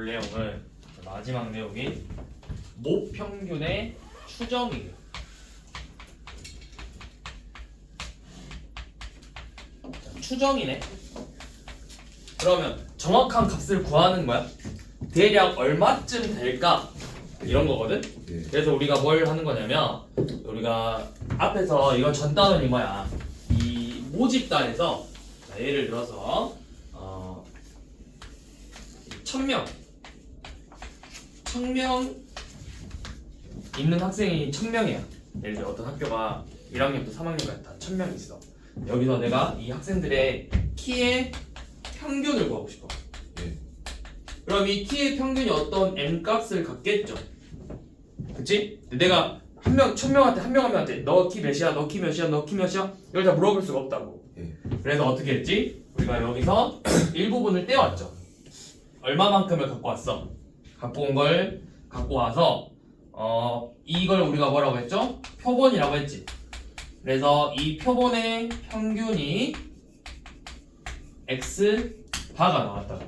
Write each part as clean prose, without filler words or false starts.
볼 내용은 마지막 내용이 모평균의 추정이에요. 자, 추정이네. 그러면 정확한 값을 구하는 거야. 대략 얼마쯤 될까? 이런 거거든. 네. 그래서 우리가 뭘 하는 거냐면 우리가 앞에서 이건 전 단원이 뭐야? 이 모집단에서 자, 예를 들어서 1000명 있는 학생이 1000명이야. 예를 들어 어떤 학교가 1학년부터 3학년까지 다 1000명 있어. 여기서 내가 이 학생들의 키의 평균을 구하고 싶어. 네. 그럼 이 키의 평균이 어떤 n 값을 갖겠죠. 그치? 내가 1000명한테 한 명한테 너 키 몇이야? 너 키 몇이야? 너 키 몇이야? 이걸 다 물어볼 수가 없다고. 네. 그래서 어떻게 했지? 우리가 여기서 일부분을 떼왔죠. 얼마만큼을 갖고 왔어? 갖고 온 걸 갖고 와서 이걸 우리가 뭐라고 했죠? 표본이라고 했지. 그래서 이 표본의 평균이 x바가 나왔다고.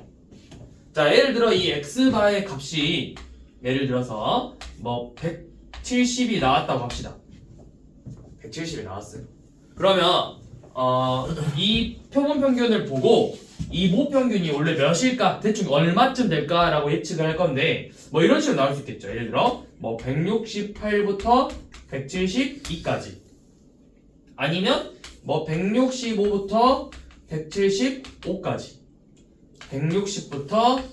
자, 예를 들어 이 x바의 값이 예를 들어서 뭐 170이 나왔다고 합시다. 170이 나왔어요. 그러면 이 표본 평균을 보고 이 모평균이 원래 몇일까? 대충 얼마쯤 될까라고 예측을 할 건데 뭐 이런 식으로 나올 수 있겠죠. 예를 들어 뭐 168부터 172까지 아니면 뭐 165부터 175까지 160부터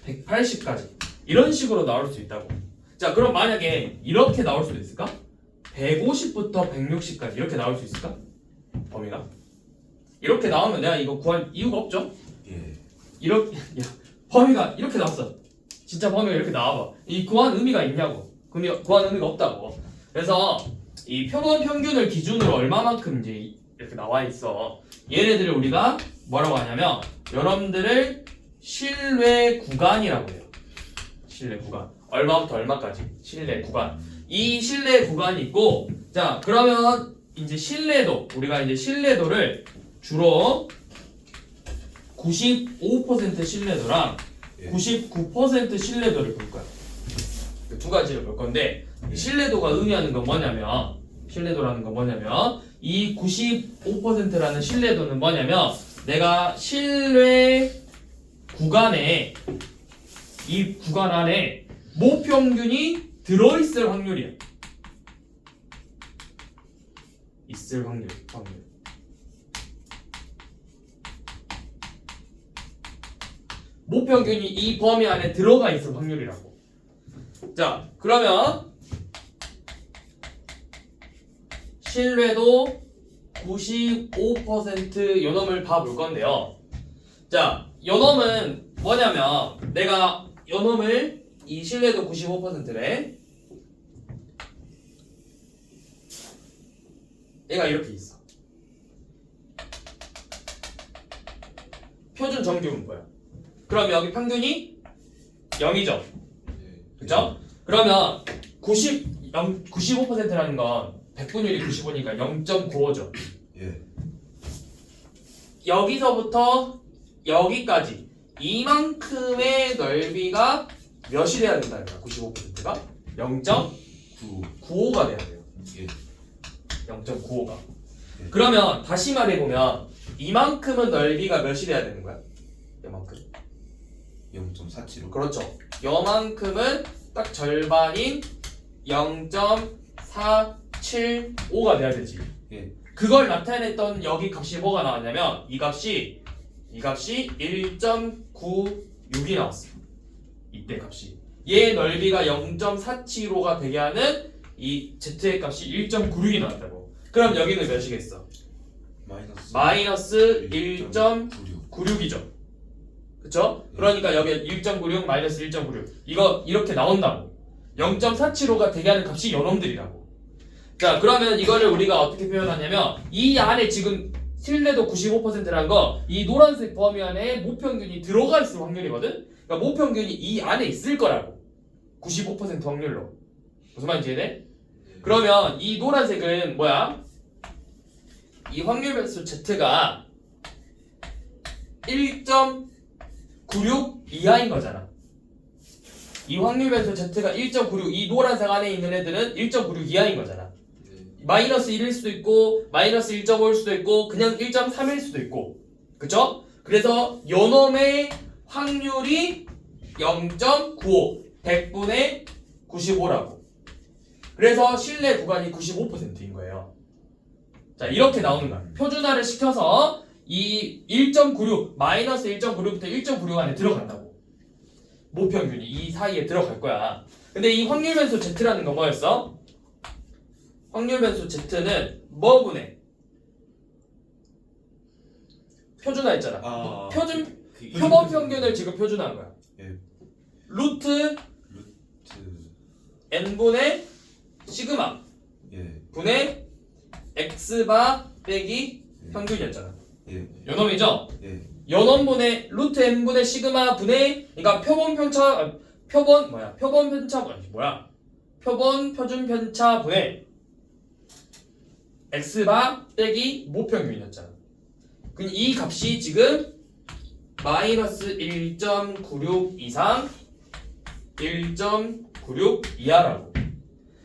180까지 이런 식으로 나올 수 있다고. 자, 그럼 만약에 이렇게 나올 수도 있을까? 150부터 160까지 이렇게 나올 수 있을까? 범위가? 이렇게 나오면 내가 이거 구할 이유가 없죠? 예. 이렇게 범위가 이렇게 나왔어. 진짜 범위가 이렇게 나와봐. 이 구한 의미가 있냐고. 구한 의미가 없다고. 그래서 이 표본 평균을 기준으로 얼마만큼 이제 이렇게 나와 있어. 얘네들을 우리가 뭐라고 하냐면 여러분들을 신뢰 구간이라고 해요. 신뢰 구간. 얼마부터 얼마까지? 신뢰 구간. 이 신뢰 구간이 있고, 자, 그러면 이제 신뢰도, 우리가 이제 신뢰도를 주로 95% 신뢰도랑 예. 99% 신뢰도를 볼 거야. 그 두 가지를 볼 건데, 신뢰도가 의미하는 건 뭐냐면, 신뢰도라는 건 뭐냐면, 이 95%라는 신뢰도는 뭐냐면, 내가 신뢰 구간에, 이 구간 안에 모평균이 들어있을 확률이야. 있을 확률. 모평균이 이 범위 안에 들어가 있을 확률이라고. 자, 그러면 신뢰도 95% 요놈을 봐볼 건데요. 자, 요놈은 뭐냐면 내가 요놈을 이 신뢰도 95%래. 얘가 이렇게 있어. 표준 정규분 뭐야? 그럼 여기 평균이 0이죠. 그죠? 그러면 95%라는 건 100분율이 95니까 0.95죠. 예. 여기서부터 여기까지 이만큼의 넓이가 몇이 돼야 된다는 거야. 95%가 0.95가 돼야 돼요. 예. 0.95가. 예. 그러면 다시 말해보면 이만큼은 넓이가 몇이 돼야 되는 거야? 이만큼. 0.47로. 그렇죠. 요만큼은 딱 절반인 0.475가 돼야 되지. 예. 그걸 나타냈던 여기 값이 뭐가 나왔냐면 이 값이 1.96이 나왔어. 이때 값이. 얘 넓이가 0.475가 되게 하는 이 z의 값이 1.96이 나왔다고. 그럼 여기는 몇이겠어? 마이너스 1.96이죠. 그쵸? 그러니까 여기 1.96 마이너스 1.96 이거 이렇게 나온다고. 0.475가 되게 하는 값이 요놈들이라고. 자, 그러면 이거를 우리가 어떻게 표현하냐면 이 안에 지금 신뢰도 95%라는 거 이 노란색 범위 안에 모평균이 들어가 있을 확률이거든. 그러니까 모평균이 이 안에 있을 거라고. 95% 확률로. 무슨 말인지 이해돼? 그러면 이 노란색은 뭐야? 이 확률 변수 z가 1.96 이하인 거잖아. 이 확률 변수 Z가 1.96, 이 노란색 안에 있는 애들은 1.96 이하인 거잖아. 마이너스 1일 수도 있고 마이너스 1.5일 수도 있고 그냥 1.3일 수도 있고, 그쵸? 그래서 요놈의 확률이 0.95, 100분의 95라고. 그래서 실내 구간이 95%인 거예요. 자, 이렇게 나오는 거야. 표준화를 시켜서 이 1.96, 마이너스 1.96부터 1.96 안에 들어간다고. 모평균이 이 사이에 들어갈 거야. 근데 이 확률 변수 Z라는 거 뭐였어? 확률 변수 Z는 뭐분의? 표준화했잖아. 아, 표본 평균을 지금 표준화한 거야. 예. 루트 루트 n분의 시그마 예. 분의 x바 빼기 평균이었잖아. 예. 요놈이죠? 예. 요놈분의 루트 n분의 시그마 분의, 그러니까 표본 편차, 표본 표준 편차 분의 x바 빼기 모평균이었잖아. 그럼 이 값이 지금 마이너스 1.96 이상 1.96 이하라고.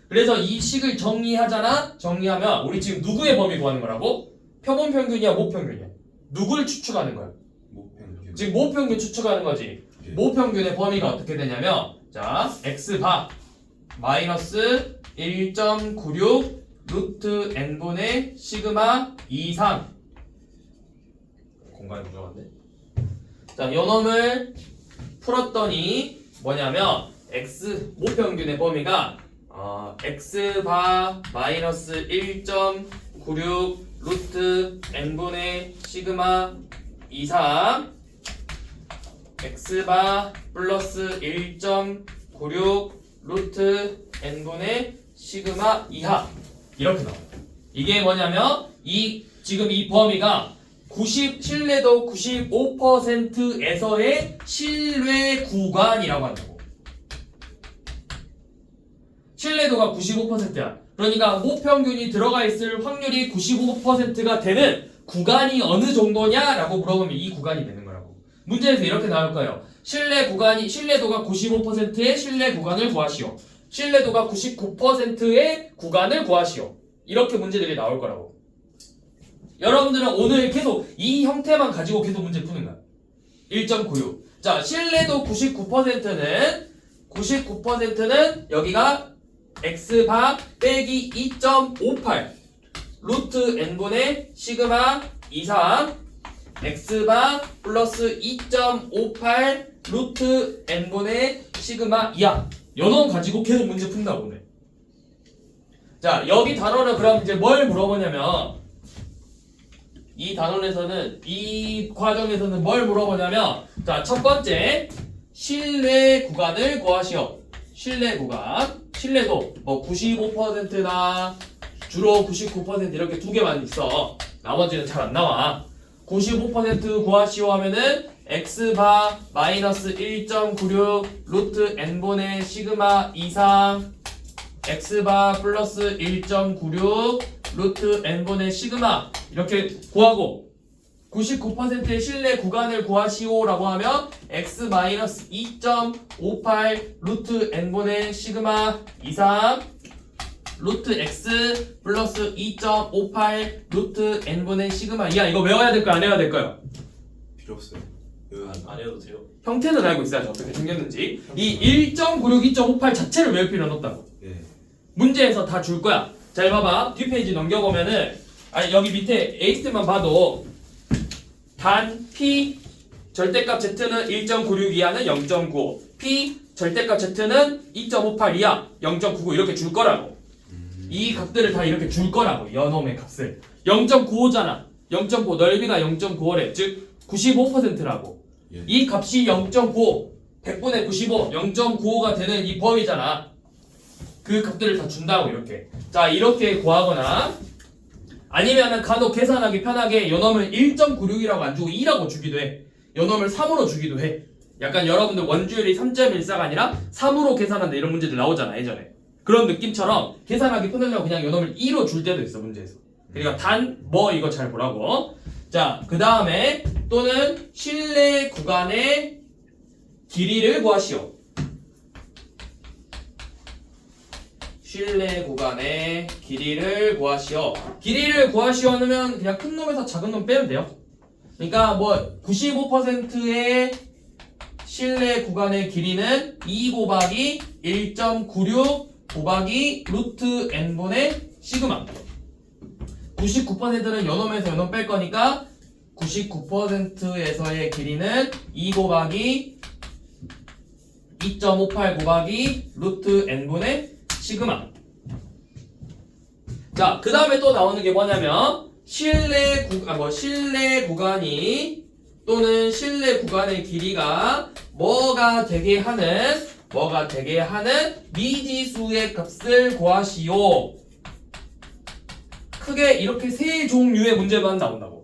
그래서 이 식을 정리하잖아. 정리하면 우리 지금 누구의 범위 구하는 거라고? 표본 평균이야, 모평균이야? 누굴 추측하는 거야? 모평균. 지금 모평균 추측하는 거지. 예. 모평균의 범위가 어떻게 되냐면, 자, x바 마이너스 1.96 루트 n분의 시그마 이상. 공간이 부족한데? 자, 요 놈을 풀었더니 뭐냐면 x 모평균의 범위가 x바 마이너스 1.96 루트 n분의 시그마 이상 x바 플러스 1.96 루트 n분의 시그마 이하, 이렇게 나와요. 이게 뭐냐면 지금 이 범위가 신뢰도 95%에서의 신뢰 구간이라고 한다고. 신뢰도가 95%야. 그러니까 모평균이 들어가 있을 확률이 95%가 되는 구간이 어느 정도냐라고 물어보면 이 구간이 되는 거라고. 문제에서 이렇게 나올 거예요. 신뢰도가 95%의 신뢰 구간을 구하시오. 신뢰도가 99%의 구간을 구하시오. 이렇게 문제들이 나올 거라고. 여러분들은 오늘 계속 이 형태만 가지고 계속 문제 푸는 거야. 1.96. 자, 신뢰도 99%는 여기가 x바 빼기 2.58 루트 n분의 시그마 이상 x바 플러스 2.58 루트 n분의 시그마 이하. 요놈 가지고 계속 문제 푼다고 오늘. 자, 여기 단어는 그럼 이제 뭘 물어보냐면, 이 단원에서는, 이 과정에서는 뭘 물어보냐면, 자, 첫 번째, 신뢰 구간을 구하시오. 신뢰 구간, 신뢰도 뭐 95%나 주로 99% 이렇게 두 개만 있어. 나머지는 잘 안 나와. 95% 구하시오 하면은 x바 마이너스 1.96 루트 n분의 시그마 이상 x바 플러스 1.96 루트 n분의 시그마 이렇게 구하고, 99%의 신뢰 구간을 구하시오라고 하면 x 마이너스 2.58 루트 n분의 시그마 이상 루트 x 플러스 2.58 루트 n분의 시그마 이하. 이거 외워야 될까요? 안 외워야 될까요? 필요 없어요. 안 해도 돼요. 형태는 알고 있어야죠. 어떻게 생겼는지. 이 1.96, 2.58 자체를 외울 필요는 없다고. 예. 문제에서 다 줄 거야. 잘 봐봐. 뒷페이지 넘겨보면은, 아니 여기 밑에 에이스만 봐도 단 P 절대값 Z는 1.96 이하는 0.95, P 절대값 Z는 2.58 이하 0.99 이렇게 줄 거라고. 이 값들을 다 이렇게 줄 거라고. 연놈의 값을 0.95잖아. 0.9 넓이가 0.95래. 즉 95%라고. 예. 이 값이 0.95, 100분의 95, 0.95가 되는 이 범위잖아. 그 값들을 다 준다고. 이렇게. 자, 이렇게 구하거나, 아니면은 간혹 계산하기 편하게 요놈을 1.96이라고 안 주고 2라고 주기도 해. 요놈을 3으로 주기도 해. 약간 여러분들 원주율이 3.14가 아니라 3으로 계산한다 이런 문제들 나오잖아, 예전에. 그런 느낌처럼 계산하기 편하려고 그냥 요놈을 2로 줄 때도 있어, 문제에서. 그러니까 이거 잘 보라고. 자, 그 다음에 또는 신뢰 구간의 길이를 구하시오. 실내 구간의 길이를 구하시오. 길이를 구하시오 하면 그냥 큰 놈에서 작은 놈 빼면 돼요. 그러니까 뭐 95%의 실내 구간의 길이는 2 곱하기 1.96 곱하기 루트 n분의 시그마. 99%는 요놈에서 요놈 뺄 거니까 99%에서의 길이는 2 곱하기 2.58 곱하기 루트 n분의 시그마. 자, 그 다음에 또 나오는 게 뭐냐면 실내 구간이 또는 실내 구간의 길이가 뭐가 되게 하는 미지수의 값을 구하시오. 크게 이렇게 세 종류의 문제만 나온다고.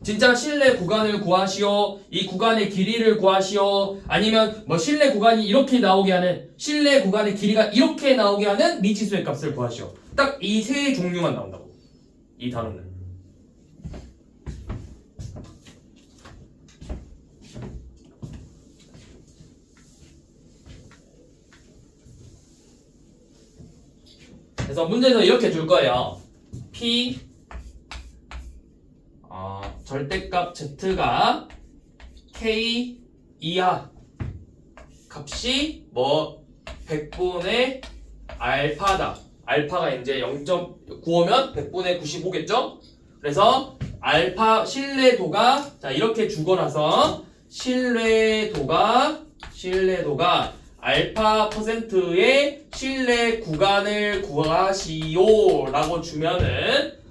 진짜 실내 구간을 구하시오, 이 구간의 길이를 구하시오, 아니면 뭐 실내 구간이 이렇게 나오게 하는, 실내 구간의 길이가 이렇게 나오게 하는 미지수의 값을 구하시오. 딱 이 세 종류만 나온다고. 이 단어는. 그래서 문제에서 이렇게 줄 거예요. P 절대값 Z가 K 이하 값이 뭐 100분의 알파다. 알파가 이제 0.95면 100분의 95겠죠? 그래서 알파 신뢰도가 자 이렇게 주거나서 신뢰도가 알파 퍼센트의 신뢰 구간을 구하시오 라고 주면은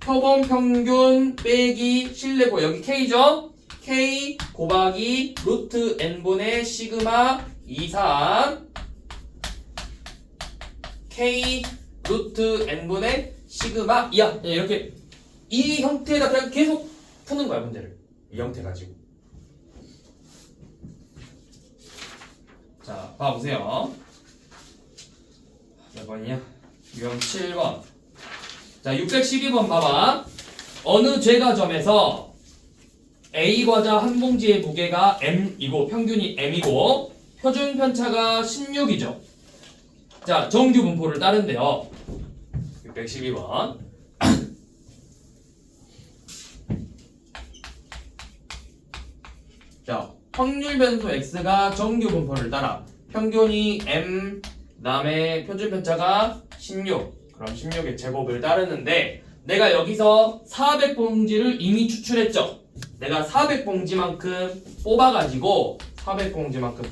표본 평균 빼기 신뢰도 여기 K죠? K 곱하기 루트 n분의 시그마 23 K 루트 n분의 시그마 2야 이렇게 이 형태에다 그냥 계속 푸는 거야 문제를 이 형태 가지고. 자 봐보세요. 몇 번이냐? 유형 7번. 자 612번 봐봐. 어느 제과점에서 A 과자 한 봉지의 무게가 M이고 평균이 M이고 표준 편차가 16이죠. 자 정규 분포를 따른대요. 612번. 자 확률 변수 X가 정규 분포를 따라 평균이 M 그다음에 표준 편차가 16 그럼 16의 제곱을 따르는데 내가 여기서 400봉지를 이미 추출했죠. 내가 400봉지만큼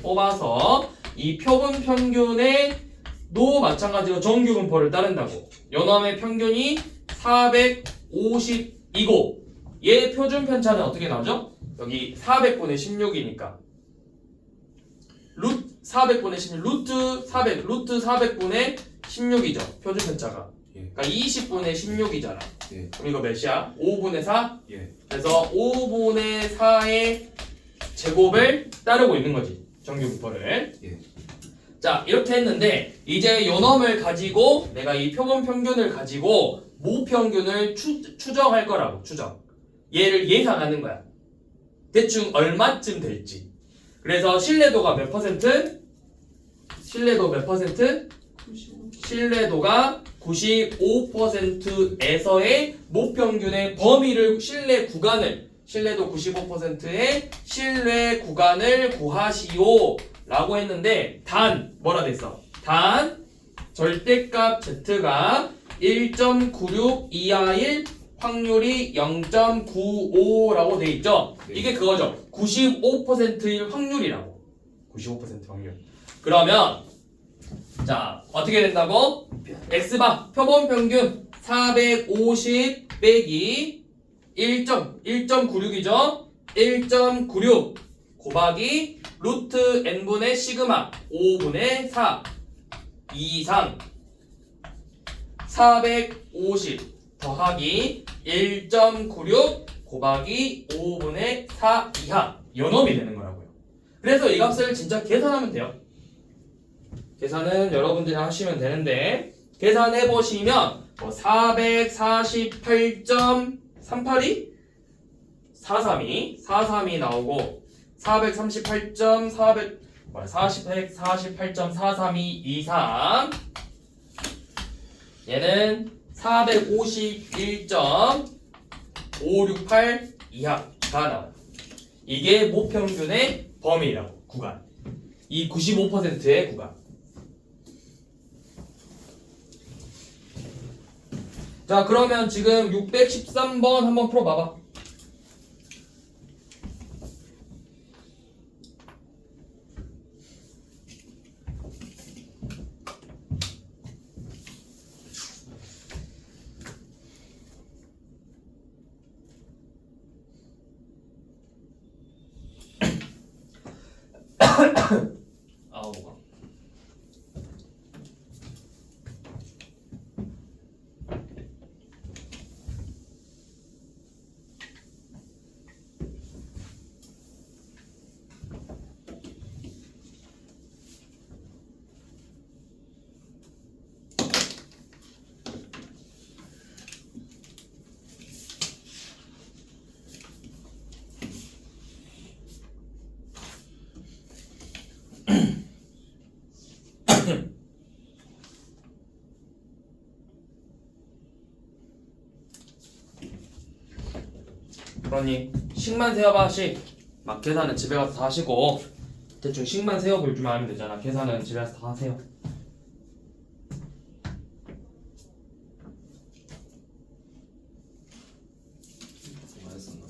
뽑아서 이 표본 평균에도 마찬가지로 정규 분포를 따른다고. 요놈의 평균이 450이고 얘 표준 편차는 어떻게 나오죠? 여기 400분의 16이니까 400분의 16 루트 400분의 16이죠 표준 편차가. 그러니까 20분의 16이잖아. 예. 그럼 이거 몇이야? 5분의 4? 예. 그래서 5분의 4의 제곱을 따르고 있는 거지 정규 분포를. 예. 자 이렇게 했는데 이제 요놈을 가지고 내가 이 표본 평균을 가지고 모평균을 추정할 거라고. 추정 얘를 예상하는 거야. 대충 얼마쯤 될지. 그래서 신뢰도가 몇 퍼센트? 신뢰도가 95%에서의 모평균의 범위를 신뢰도 95%의 신뢰 구간을 구하시오 라고 했는데 단 뭐라 됐어? 단 절대값 Z가 1.96 이하일 확률이 0.95라고 돼 있죠? 이게 그거죠. 95%일 확률이라고. 95% 확률. 그러면 자 어떻게 된다고? X바 표본 평균 450 빼기 1.96이죠? 1.96 곱하기 루트 n분의 시그마 5분의 4 이상 450 더하기 1.96 곱하기 5분의 4 이하 요놈이 되는 거라고요. 그래서 이 값을 진짜 계산하면 돼요. 계산은 여러분들이 하시면 되는데 계산해 보시면 448.382 432 나오고 438.448.432 23 얘는 451.568 이하가 나와요. 이게 모평균의 범위라고, 구간. 이 95%의 구간. 자, 그러면 지금 613번 한번 풀어봐봐. 아우, 뭐가. 그러니 식만 세어봐. 식. 막 계산은 집에 가서 다 하시고 대충 식만 세어볼 줄만 알면 되잖아. 계산은 집에 가서 다 하세요. 뭐가 했었나?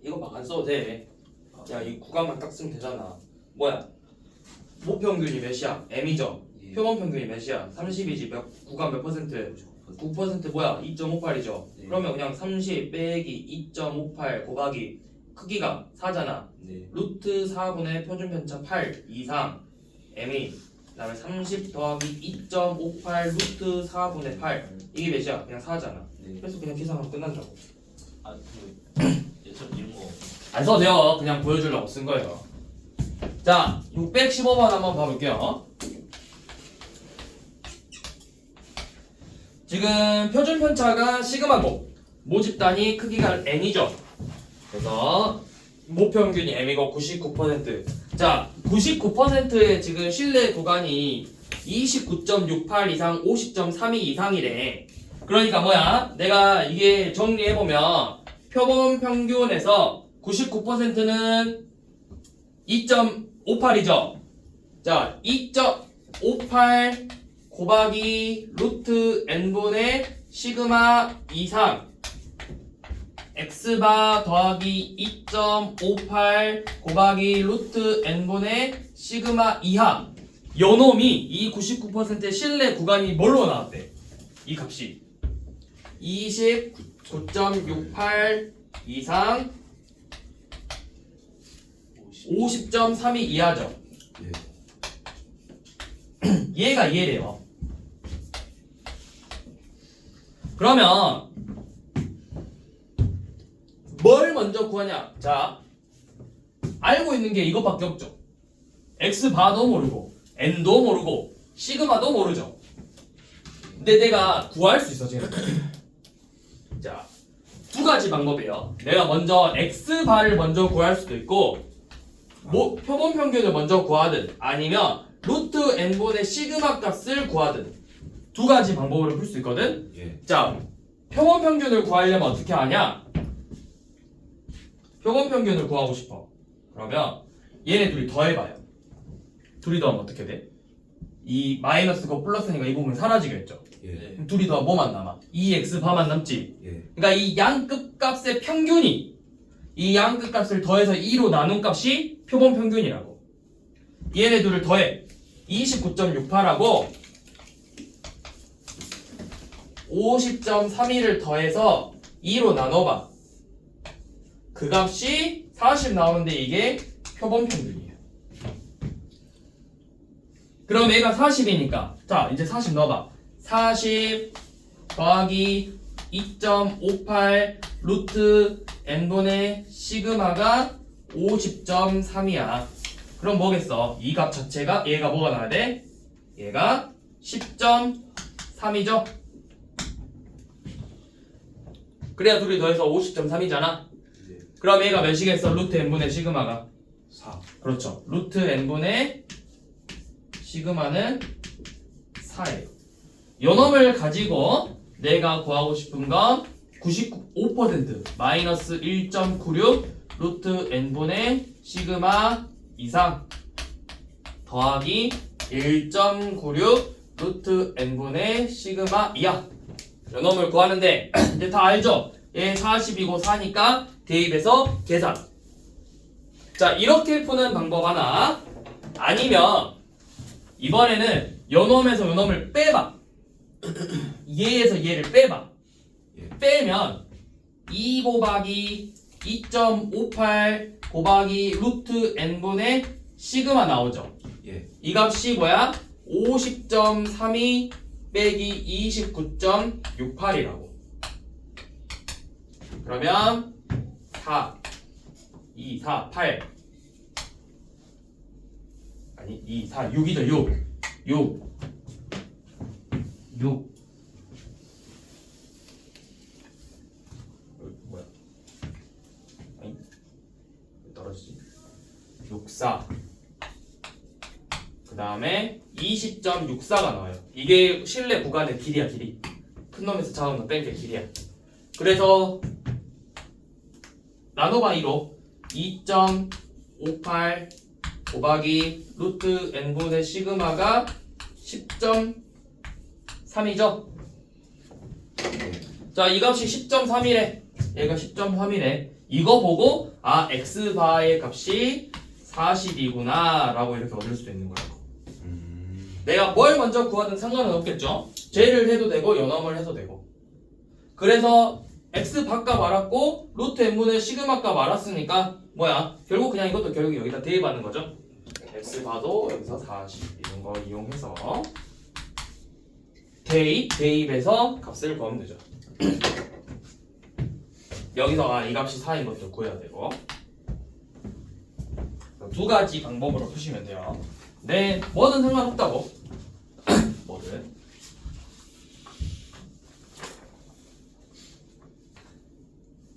이거 막 안 써도 돼. 야, 이 구간만 딱 쓰면 되잖아. 뭐야? 모평균이 몇이야? M이죠? 예. 표본평균이 몇이야? 30이지. 구간 몇 퍼센트? 9% 뭐야? 2.58이죠? 네. 그러면 그냥 30 빼기 2.58 곱하기 크기가 4잖아. 네. 루트 4분의 표준편차 8 이상 M이 그 다음에 30 더하기 2.58 루트 4분의 8 이게 몇이야? 그냥 4잖아. 네. 그래서 그냥 계산하면 끝난다고. 아, 예전 이런 거. 안 써도 돼요. 그냥 보여주려고 쓴 거예요. 자, 615번 한번 봐볼게요. 지금 표준 편차가 시그마고 모집 단위 크기가 n이죠. 그래서 모평균이 m이고 99%. 자, 99%의 지금 실내 구간이 29.68 이상 50.32 이상이래. 그러니까 뭐야? 내가 이게 정리해보면 표본 평균에서 99%는 2.58이죠. 자, 2.58 곱하기 루트 n분의 시그마 이상 x바 더하기 2.58 곱하기 루트 n분의 시그마 이하 요 놈이 이 99%의 실내 구간이 뭘로 나왔대? 이 값이 29.68 이상 50.32 이하죠. 예. 얘가 얘래요. 그러면 뭘 먼저 구하냐? 자, 알고 있는 게 이것밖에 없죠. x바도 모르고 n도 모르고 시그마도 모르죠. 근데 내가 구할 수 있어 지금. 자, 두 가지 방법이에요. 내가 먼저 x바를 먼저 구할 수도 있고 표본 평균을 먼저 구하든 아니면 루트 n분의 시그마 값을 구하든 두 가지 방법으로 풀 수 있거든. 예. 자, 표본 평균을 구하려면 어떻게 하냐? 표본 평균을 구하고 싶어. 그러면 얘네 둘이 더해봐요. 둘이 더하면 어떻게 돼? 이 마이너스고 플러스니까 이 부분 사라지겠죠. 예. 그럼 둘이 더 뭐만 남아? 2x 바만 남지. 예. 그러니까 이 양끝 값의 평균이 이 양끝 값을 더해서 2로 나눈 값이 표본 평균이라고. 얘네 둘을 더해. 29.68하고 50.32를 더해서 2로 나눠봐. 그 값이 40 나오는데 이게 표본 평균이에요. 그럼 얘가 40이니까 자 이제 40 넣어봐. 40 더하기 2.58 루트 n분의 시그마가 50.3이야. 그럼 뭐겠어? 이 값 자체가 얘가 뭐가 나와야 돼? 얘가 10.3이죠? 그래야 둘이 더해서 50.3이잖아. 예. 그럼 얘가 몇이겠어? 루트 n분의 시그마가 4. 그렇죠. 루트 n분의 시그마는 4예요. 요 놈을 가지고 내가 구하고 싶은 건 95% 마이너스 1.96 루트 n분의 시그마 이상 더하기 1.96 루트 n분의 시그마 이하 요 놈을 구하는데 이제 다 알죠? 얘 40이고 4니까 대입해서 계산. 자, 이렇게 푸는 방법 하나. 아니면 이번에는 요 놈에서 요 놈을 빼봐. 얘에서 얘를 빼봐. 예. 빼면 2 곱하기 2.58 곱하기 루트 n분의 시그마 나오죠. 예. 이 값이 뭐야? 50.32 빼기 29.68이라고. 그러면 4 2 4 8 아니 2 4 6이죠. 6 뭐야? 아니 왜 떨어지지? 64 그 다음에 20.64가 나와요. 이게 실내 구간의 길이야. 길이 큰 놈에서 작은 놈 뺀 게 길이야. 그래서 나눠봐 2로 2.58 곱하기 루트 n분의 시그마가 10.3이죠. 자, 이 값이 10.3이래. 얘가 10.3이래. 이거 보고 아 x바의 값이 40이구나 라고 이렇게 얻을 수도 있는 거라고. 내가 뭘 먼저 구하든 상관은 없겠죠. 쟤를 해도 되고 연함을 해도 되고. 그래서 x 바값 알았고 루트 n분의 시그마 값 알았으니까 뭐야? 결국 그냥 이것도 결국 여기다 대입하는 거죠. x 봐도 여기서 40 이런 거 이용해서 대입해서 값을 구하면 되죠. 여기서 이 값이 4인 것도 구해야 되고. 두 가지 방법으로 푸시면 돼요. 네, 뭐든 상관없다고. 뭐든.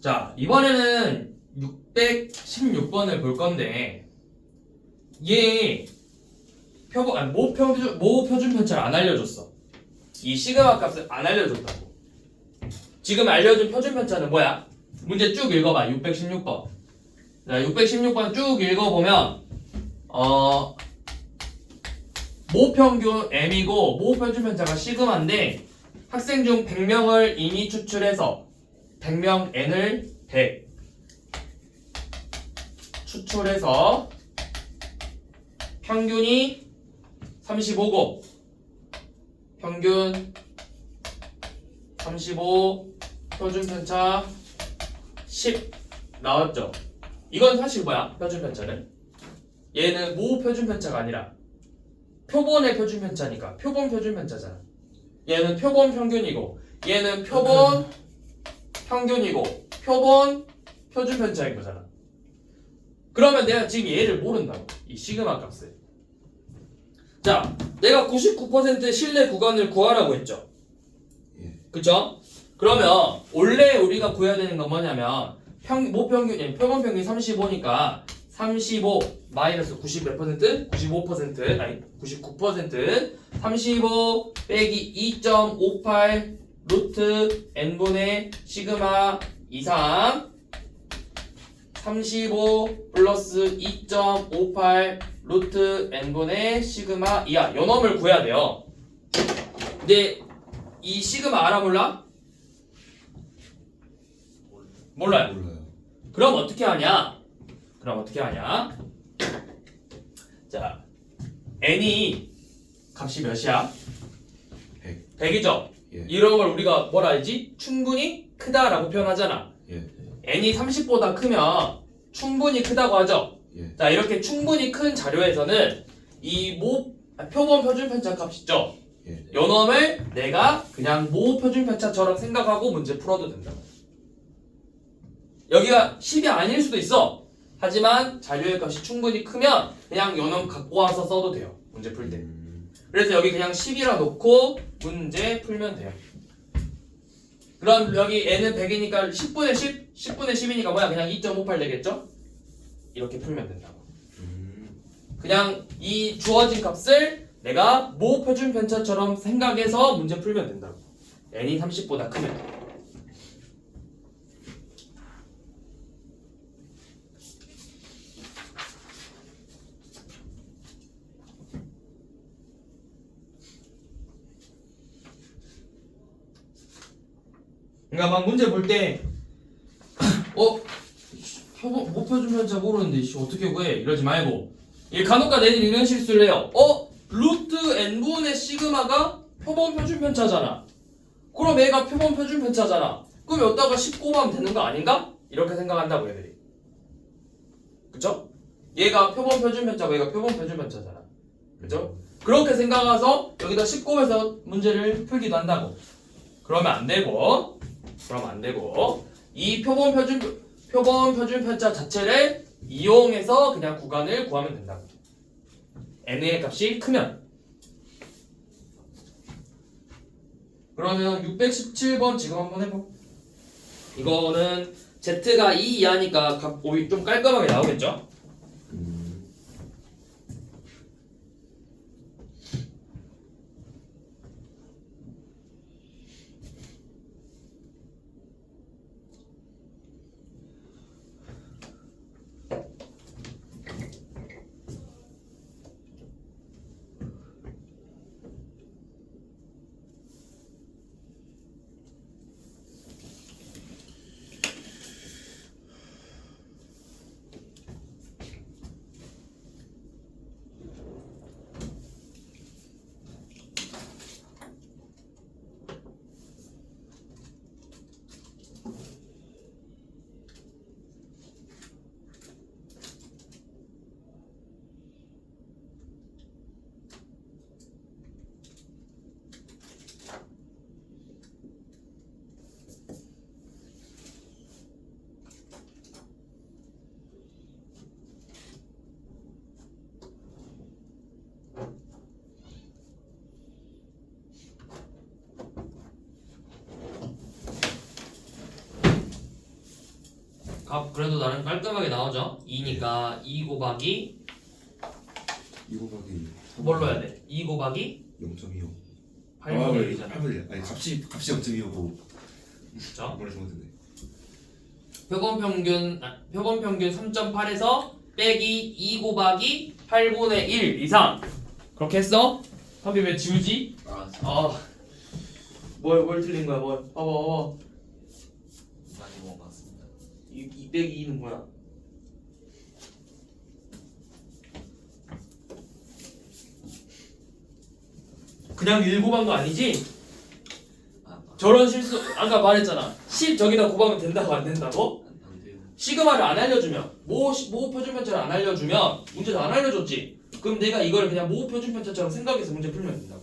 자, 이번에는 616번을 볼 건데 얘 모 표준 편차를 안 알려줬어. 이 시그마 값을 안 알려줬다고. 지금 알려준 표준 편차는 뭐야? 문제 쭉 읽어봐. 616번. 자, 616번 쭉 읽어보면 모 평균 m이고 모 표준 편차가 시그마인데 학생 중 100명을 이미 추출해서 100명 n을 100 추출해서 평균이 35고 평균 35 표준 편차 10 나왔죠. 이건 사실 뭐야? 표준 편차는 얘는 모 표준 편차가 아니라 표본의 표준 편차니까 표본 표준 편차잖아. 얘는 표본 평균이고 얘는 표본 평균이고 표본 표준 편차인 거잖아. 그러면 내가 지금 얘를 모른다고. 이 시그마 값을. 자, 내가 99% 실내 구간을 구하라고 했죠. 그쵸? 그러면 원래 우리가 구해야 되는 건 뭐냐면 표본 평균이 35니까 35 마이너스 90 몇 퍼센트? 95% 아니 99% 35 빼기 2.58 루트 n분의 시그마 이상 35 플러스 2.58 루트 n분의 시그마 이하 요 놈을 구해야 돼요. 근데 이 시그마 알아 몰라? 몰라요. 그럼 어떻게 하냐? 자, n이 값이 몇이야? 100이죠? 예. 이런 걸 우리가 뭐라 하지? 충분히 크다라고 표현하잖아. 예. n이 30보다 크면 충분히 크다고 하죠. 예. 자, 이렇게 충분히 큰 자료에서는 이 표본 표준 편차 값 있죠? 예. 요 놈을 내가 그냥 모 표준 편차처럼 생각하고 문제 풀어도 된다. 여기가 10이 아닐 수도 있어. 하지만 잔류의 값이 충분히 크면 그냥 요놈 갖고 와서 써도 돼요. 문제 풀 때. 그래서 여기 그냥 10이라 놓고 문제 풀면 돼요. 그럼 여기 n은 100이니까 10분의 10? 10분의 10이니까 뭐야? 그냥 2.58 되겠죠? 이렇게 풀면 된다고. 그냥 이 주어진 값을 내가 모 표준 편차처럼 생각해서 문제 풀면 된다고. n이 30보다 크면. 그러니까 막 문제 볼 때 모 표준 편차 모르는데 어떻게 구해? 이러지 말고 간혹가 애들이 이런 실수를 해요. 루트 n분의 시그마가 표본 표준 편차잖아. 그럼 얘가 표본 표준 편차잖아. 그럼 여기다가 10 곱하면 되는 거 아닌가? 이렇게 생각한다고 애들이. 그쵸? 얘가 표본 표준 편차고 얘가 표본 표준 편차잖아. 그죠? 그렇게 생각해서 여기다 10 곱해서 문제를 풀기도 한다고. 그러면 안 되고 이 표본 표준 편차 자체를 이용해서 그냥 구간을 구하면 된다고. n의 값이 크면. 그러면 617번 지금 한번 해봐. 이거는 z가 2 이하니까 값이 좀 깔끔하게 나오겠죠? 값 그래도 나름 깔끔하게 나오죠? 2니까 2 곱하기 2 곱하기 뭘로 해야 돼? 2 곱하기 0.25 8분의 1이잖아. 8분의 1 아니 값이 0.25고 그쵸? 뭐라 생각했는데 표본 평균 3.8에서 빼기 2 곱하기 8분의 1 이상. 그렇게 했어? 한비 왜 지우지? 뭘 틀린 거야? 많이 먹어봤습니다. 2 빼기 2는 뭐야? 그냥 1 곱한 거 아니지? 저런 실수 아까 말했잖아. 10 저기다 곱하면 된다고 안 된다고? 안 돼요. 시그마를 안 알려주면 모 표준 편차를 안 알려주면 문제도 안 알려줬지. 그럼 내가 이걸 그냥 모 표준 편차처럼 생각해서 문제 풀면 된다고.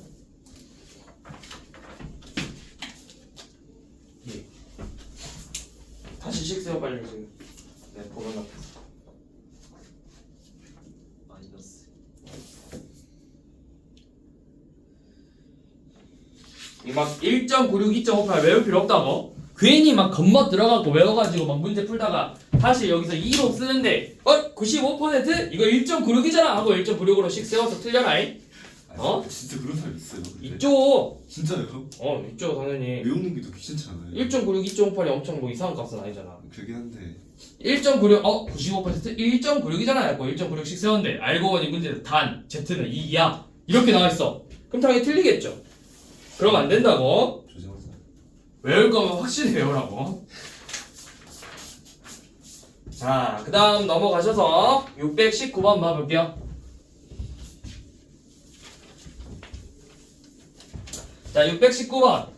예. 다시 식세요 빨리 지금. 네 보면 앞에서. 마이너스. 막 1.96, 2.58 외울 필요 없다고. 괜히 막 겉멋 들어가고 외워가지고 막 문제 풀다가 사실 여기서 2로 쓰는데 95%? 이거 1.96이잖아 하고 1.96으로 씩 세워서 틀려라잉. 진짜 그런 사람 있어요 근데. 있죠. 진짜요? 있죠 당연히. 외우는 게 더 귀찮지 않아요? 1.96, 2.58이 엄청 뭐 이상한 값은 아니잖아. 그러긴 한데 1.96, 95% 1.96이잖아. 1.96씩 세웠는데 알고 보니 문제는 단 Z는 2이야 이렇게 나와있어. 그럼 당연히 틀리겠죠. 그럼 안 된다고. 조심하세요. 외울 거면 확실히 외우라고. 자, 그 다음 넘어가셔서 619번 봐볼게요. 자, 619번.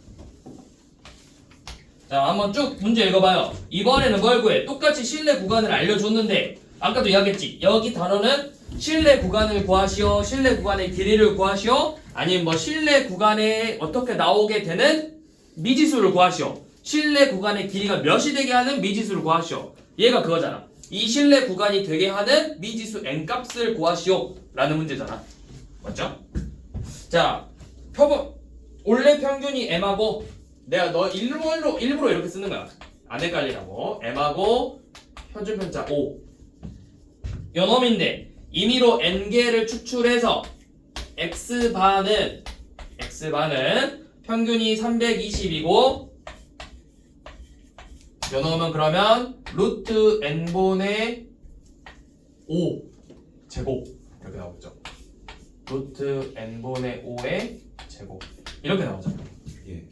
자, 한번 쭉 문제 읽어봐요. 이번에는 뭘 구해? 똑같이 실내 구간을 알려줬는데 아까도 이야기했지. 여기 단어는 실내 구간을 구하시오, 실내 구간의 길이를 구하시오, 아니면 뭐 실내 구간에 어떻게 나오게 되는 미지수를 구하시오, 실내 구간의 길이가 몇이 되게 하는 미지수를 구하시오. 얘가 그거잖아. 이 실내 구간이 되게 하는 미지수 n값을 구하시오 라는 문제잖아. 맞죠? 자, 표본 원래 평균이 m하고 내가 너 일부러 이렇게 쓰는 거야. 안 헷갈리라고. m하고 표준 편차 5 요 놈인데 임의로 n개를 추출해서 x반은 평균이 320이고 요 놈은 그러면 루트 n분의 5 제곱 이렇게 나오죠. 루트 n분의 5의 제곱 이렇게 나오죠. 예.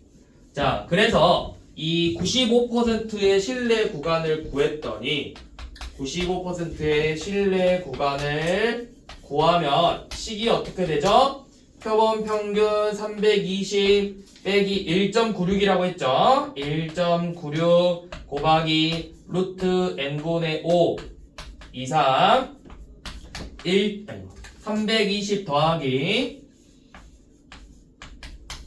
자, 그래서 이 95%의 실내 구간을 구했더니 95%의 실내 구간을 구하면 식이 어떻게 되죠? 표본 평균 320 빼기 1.96이라고 했죠? 1.96 곱하기 루트 n분의 5 이상 320 더하기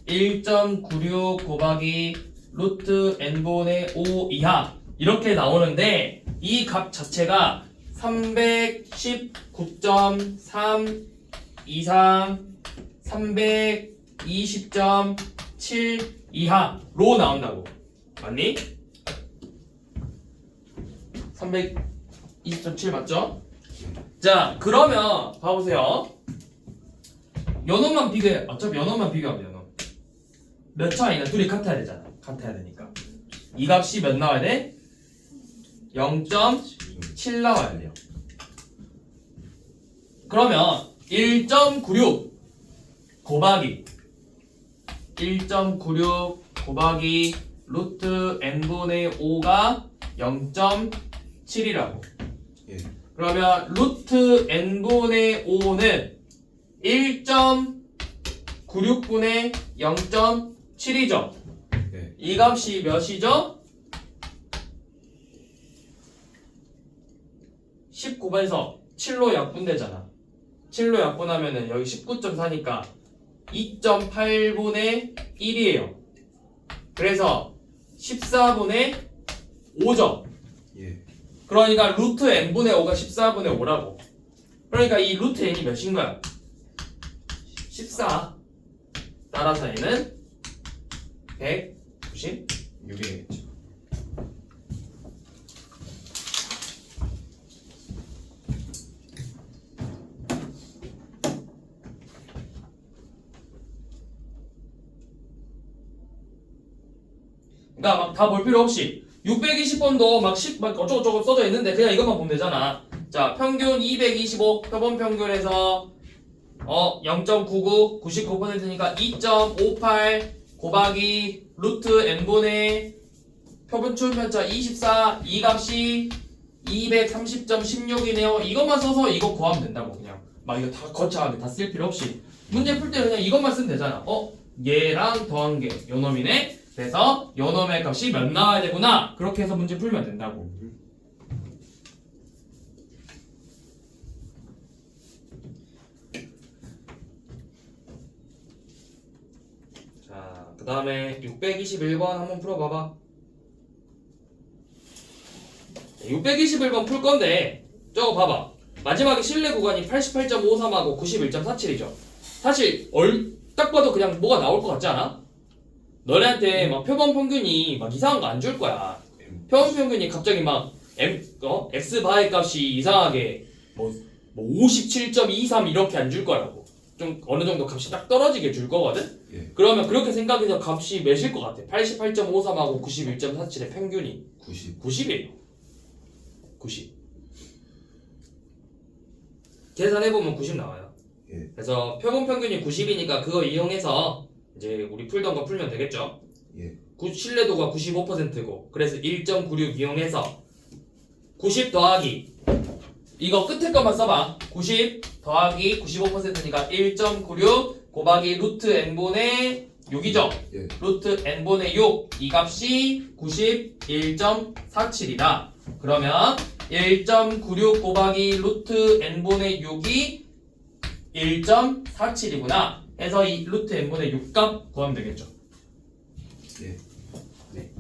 1.96 곱하기 루트 n분의 5 이하 이렇게 나오는데 이 값 자체가 319.3 이상 320.7 이하로 나온다고. 맞니? 320.7 맞죠? 자, 그러면 봐보세요. 연원만 비교해. 어차피 연원만 비교하면 연원. 몇 차이나? 둘이 같아야 되잖아. 같아야 되니까. 이 값이 몇 나와야 돼? 0.7 나와야 돼요. 그러면 1.96 곱하기 1.96 곱하기 루트 n분의 5가 0.7이라고. 예. 그러면 루트 n분의 5는 1.96분의 0.7이죠. 예. 이 값이 몇이죠? 19번에서 7로 약분되잖아. 7로 약분하면은 여기 19.4니까 2.8분의 1이에요. 그래서 14분의 5죠. 예. 그러니까 루트 n분의 5가 14분의 5라고. 그러니까 이 루트 n이 몇인 거야? 14. 따라서 얘는 196이겠죠. 그러니까 막 다 볼 필요 없이 620번도 막 어쩌고저쩌고 써져 있는데 그냥 이것만 보면 되잖아. 자, 평균 225 표본 평균에서 0.99 99%니까 2.58 곱하기 루트 n분의 표본출 편차 24 이 값이 230.16이네요. 이것만 써서 이거 구하면 된다고. 그냥 막 이거 다 거창하게 다 쓸 필요 없이 문제 풀 때 그냥 이것만 쓰면 되잖아. 얘랑 더한 게 요놈이네. 그래서 요놈의 값이 몇 나와야 되구나. 그렇게 해서 문제 풀면 된다고. 자, 그 다음에 621번 한번 풀어봐봐. 621번 풀 건데 저거 봐봐. 마지막에 실내 구간이 88.53하고 91.47이죠. 사실 딱 봐도 그냥 뭐가 나올 것 같지 않아? 너네한테 막 표본 평균이 막 이상한 거 안 줄 거야. 표본 평균이 갑자기 막 X바의 값이 이상하게 뭐 57.23 이렇게 안 줄 거라고. 좀 어느 정도 값이 딱 떨어지게 줄 거거든? 예. 그러면 그렇게 생각해서 값이 몇일 것 같아? 88.53하고 91.47의 평균이 90. 90이에요. 90. 계산해보면 90 나와요. 예. 그래서 표본 평균이 90이니까 그거 이용해서 이제 우리 풀던 거 풀면 되겠죠? 예. 신뢰도가 95%고 그래서 1.96 이용해서 90 더하기 이거 끝에 것만 써봐. 90 더하기 95%니까 1.96 곱하기 루트 n분의 6이죠? 예. 루트 n분의 6 이 값이 91.47이다. 그러면 1.96 곱하기 루트 n분의 6이 1.47이구나 해서 이 루트 n분의 6값 구하면 되겠죠. 예. 네.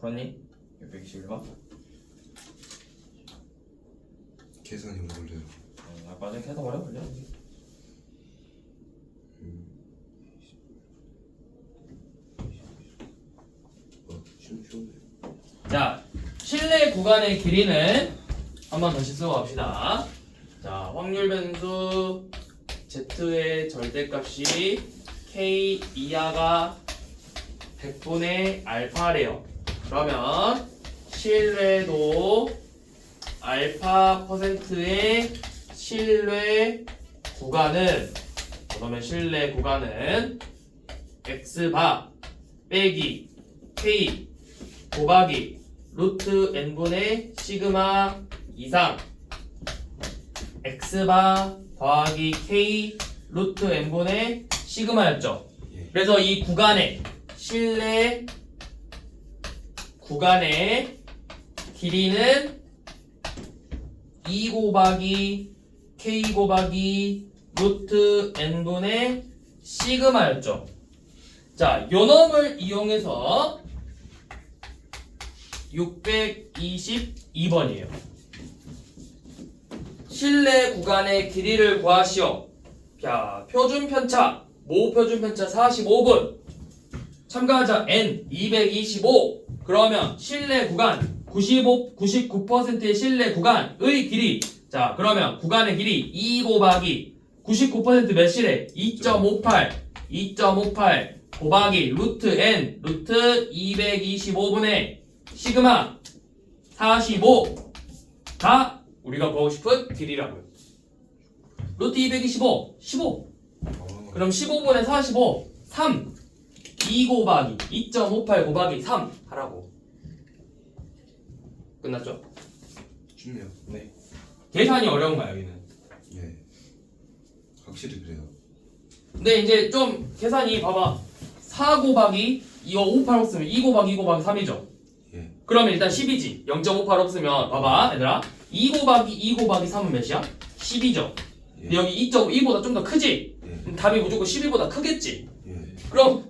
풀었니? 621번? 계산이 오래 걸려요. 아까 전에 계속 오래 걸려. 쉬운데. 자, 실내 구간의 길이는 한번 다시 쓰고 갑시다. 자, 확률 변수 Z의 절대값이 K 이하가 100분의 알파래요. 그러면 실내도 알파 퍼센트의 실내 구간은 그러면 실내 구간은 x바 빼기 k 곱하기 루트 n분의 시그마 이상 x바 더하기 k 루트 n분의 시그마였죠. 예. 그래서 이 구간의 실내 구간의 길이는 2 곱하기 k 곱하기 루트 n분의 시그마였죠. 자, 요 놈을 이용해서 622번이에요. 실내 구간의 길이를 구하시오. 자, 표준 편차, 모 표준 편차 45분. 참가자 n 225. 그러면 실내 구간 99%의 실내 구간의 길이. 자, 그러면 구간의 길이 2 곱하기 99% 몇 실에? 2.58 곱하기 루트 n 루트 225분의 시그마 45가 우리가 구하고 싶은 길이라고요. 루트 225 15. 그럼 15분의 45 3 2 곱하기 2.58 곱하기 3 하라고. 끝났죠? 쉽네요. 네. 계산이 어려운가요, 여기는? 예. 확실히 그래요. 근데 이제 좀 계산이 봐봐. 4 곱하기 이거 58 없으면 2 곱하기 2 곱하기 3이죠. 예. 그러면 일단 10이지. 0.58 없으면 봐봐, 얘들아. 2 곱하기 2 곱하기 3은 몇이야? 10이죠. 예. 근데 여기 2.2보다 좀 더 크지? 예. 그럼 답이 무조건 12보다 크겠지. 예. 그럼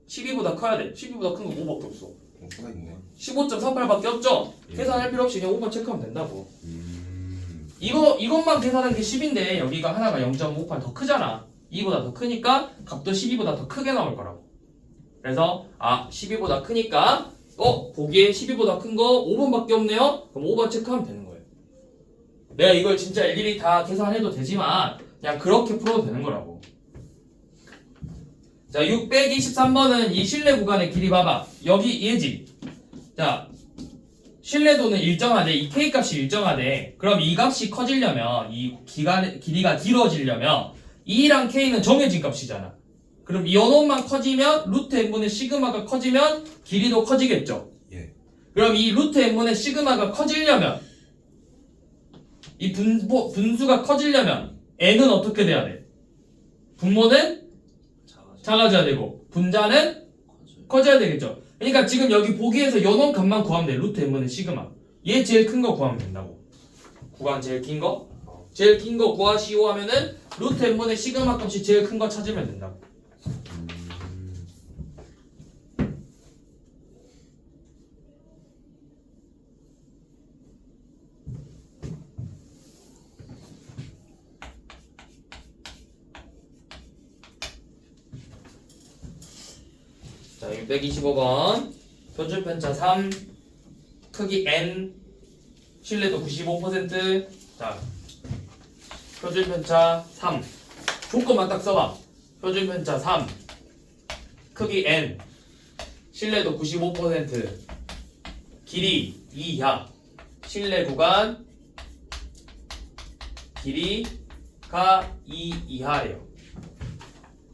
12보다 커야 돼. 12보다 큰 거 5밖에 없어. 하나 있네. 15.38밖에 없죠? 예. 계산할 필요 없이 그냥 5번 체크하면 된다고. 음. 이것만 계산한 게 10인데 여기가 하나가 0.58 더 크잖아. 2보다 더 크니까 값도 12보다 더 크게 나올 거라고. 그래서 12보다 크니까 보기에 12보다 큰 거 5번밖에 없네요. 그럼 5번 체크하면 되는 거예요. 내가 이걸 진짜 일일이 다 계산해도 되지만 그냥 그렇게 풀어도 되는 거라고. 자, 623번은 이 실내 구간의 길이 봐봐. 여기 얘지. 자, 실내도는 일정하대. 이 k 값이 일정하대. 그럼 이 값이 커지려면 이 길이가 길어지려면 2랑 k는 정해진 값이잖아. 그럼 이 요놈만 커지면 루트 n분의 시그마가 커지면 길이도 커지겠죠. 예. 그럼 이 루트 n분의 시그마가 커지려면 이 분수가 커지려면 n은 어떻게 돼야 돼? 분모는 작아져야 되고 분자는 커져야 되겠죠. 그러니까 지금 여기 보기에서 요놈 값만 구하면 돼. 루트 n분의 시그마. 얘 제일 큰 거 구하면 된다고. 구간 제일 긴 거? 제일 긴 거 구하시오 하면은 루트 n분의 시그마 값이 제일 큰 거 찾으면 된다고. 자, 625번 표준 편차 3 크기 n 실내도 95%. 자, 표준 편차 3 조건만 딱 써봐. 표준 편차 3 크기 n 실내도 95% 길이 2 이하 실내 구간 길이가 2 이하래요.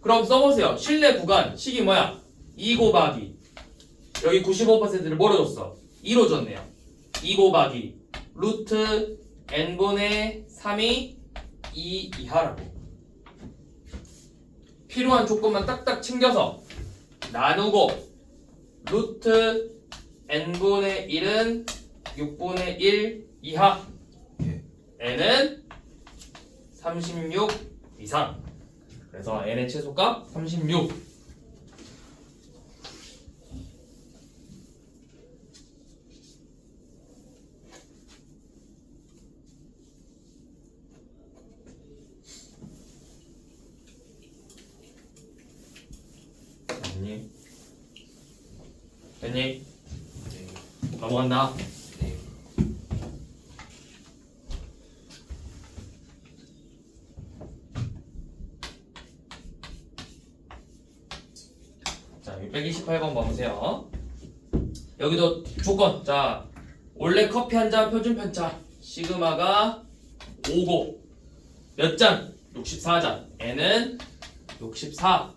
그럼 써보세요. 실내 구간 식이 뭐야? 2 곱하기 여기 95%를 뭐로 줬어? 2로 줬네요. 2 곱하기 루트 n분의 3이 2 이하라고. 필요한 조건만 딱딱 챙겨서 나누고 루트 n분의 1은 6분의 1 이하 예. n은 36 이상. 그래서 n의 최소값 36. 됐니? 됐니? 네. 넘어간다. 네. 자, 628번 봐보세요. 여기도 조건. 자, 원래 커피 한 잔 표준 편차. 시그마가 5고 몇 잔? 64잔. n은 64.